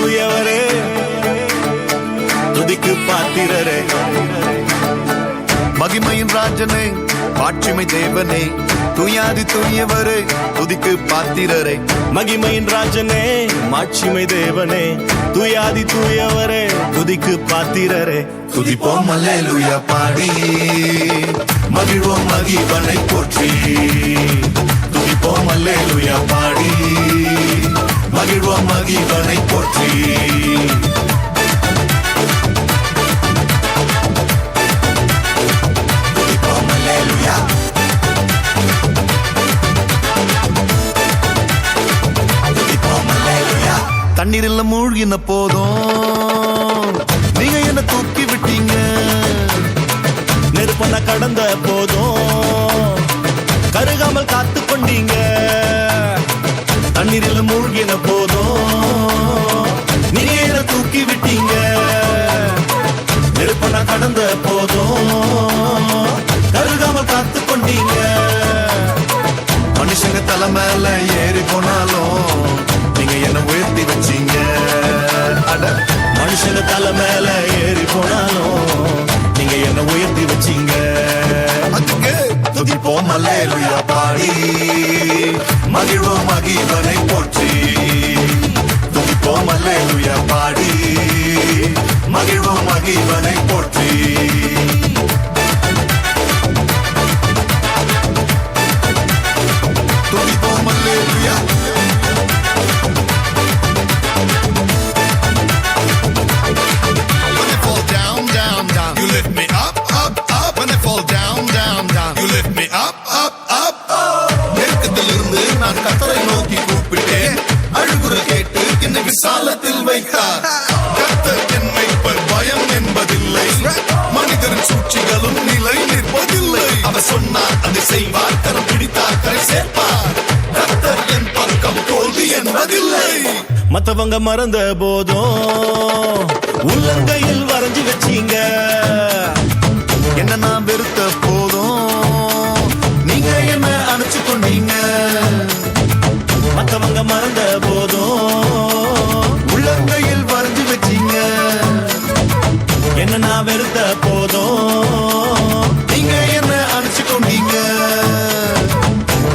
தூயவரே, துதிக்கு பாத்திரரே. மகிமையின் ராஜனே, மாட்சிமை தேவனே, தூயாதி தூயவரே, துதிக்கு பாத்திரரே. மகிமையின் ராஜனே, மாட்சிமை தேவனே, தூயாதி தூயவரே, துதிக்கு பாத்திரரே. துதிப்போம் அல்லேலூயா பாடி, மகிழ்வோம் மகிவனை போற்றி. துதிப்போம் அல்லேலூயா பாடி, மகிழ்வோம் மகிவனை போற்றி. துதிப்போம் அல்லேலூயா. துதிப்போம் அல்லேலூயா. தண்ணீரில் மூழ்கின போதும் நீங்க என்ன தூக்கி விட்டீங்க. நெருப்பன கடந்த போதும் கருகாமல் காத்து கொண்டீங்க. தண்ணீரில் மூழ்கின போதும் நீங்க என்ன தூக்கி விட்டீங்க. நெருப்பன கடந்த போதும் கருகாமல் காத்து கொண்டீங்க. மனுஷங்க தலை மேல ஏறி போனாலும் நீங்க என்ன உயர்த்தி வச்சீங்க. மனுஷங்க தலை மேல ஏறி போனாலும் நீங்க என்ன உயர்த்தி வச்சீங்க. துதிப்போம் அல்லேலூயா பாடி, மகிழ்வோம் மகிவனை போற்றி. துதிப்போம் அல்லேலூயா பாடி, மகிழ்வோம் மகிவனை போற்றி. துதிப்போம் அல்லேலூயா. When I fall down, down, down, you lift me up, up, up. When I fall down, down, down, you lift me up, up, up. நெருக்கத்திலிருந்து நான் கர்த்தரை நோக்கி கூப்பிட்டேன். அழுகுரல் கேட்டு என்னை விசாலத்தில் வைத்தார். கர்த்தர் என் மேய்ப்பர், பயம் என்பதில்லை. மனிதரின் சூழ்ச்சிகளும் நிலை நிற்பதில்லை. அவர் சொன்னார் அதை செய்வார், கரம் பிடித்தார் கரை சேர்ப்பார். கர்த்தர் என் பக்கம், தோல்வி என்பதில்லை. மத்தவங்க மறந்த போதும் உள்ளங்கையில் வரைஞ்சு வச்சீங்க. என்ன நான் வெறுத்த போதும் நீங்க என்ன அணைச்சு கொண்டீங்க. மத்தவங்க மறந்த போதும் உள்ளங்கையில் வரைஞ்சு வச்சீங்க. என்ன நான் வெறுத்த போதும் நீங்க என்ன அணைச்சு கொண்டீங்க.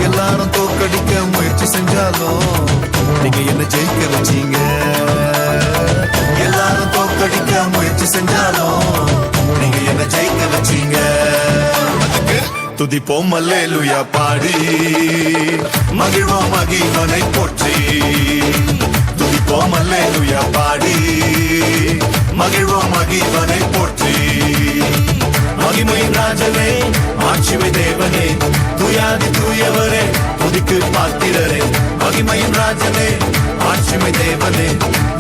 எல்லாரும் தோக்கடிக்க முயற்சி செஞ்சாலும் நீங்க என்ன ஜெயிக்க வச்சீங்க. எல்லாரும் தோக்கடிக்க முயற்சி செஞ்சாலும் நீங்க என்ன ஜெயிக்க வச்சீங்க. துதிப்போம் அல்லேலூயா பாடி, மகிழ்வோம் மகிவனை போற்றி. துதிப்போம் அல்லேலூயா பாடி, மகிழ்வோம் மகிவனை போற்றி. மகிமையின் ராஜனே, மாட்சிமை தேவனே, தூயாதி தூயவரே, துதிக்கு பாத்திரரே. மகிமையின் ராஜனே, மாட்சிமை தேவனே,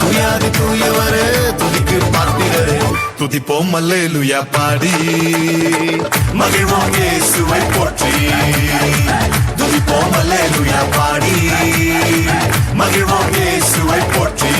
தூயாதி தூயவரே, துதிக்கு பாத்திரரே. துதிப்போம் அல்லேலூயா பாடி, மகிழ்வோம் இயேசுவை போற்றி. துதிப்போம் அல்லேலூயா பாடி, மகிழ்வோம் இயேசுவை போற்றி.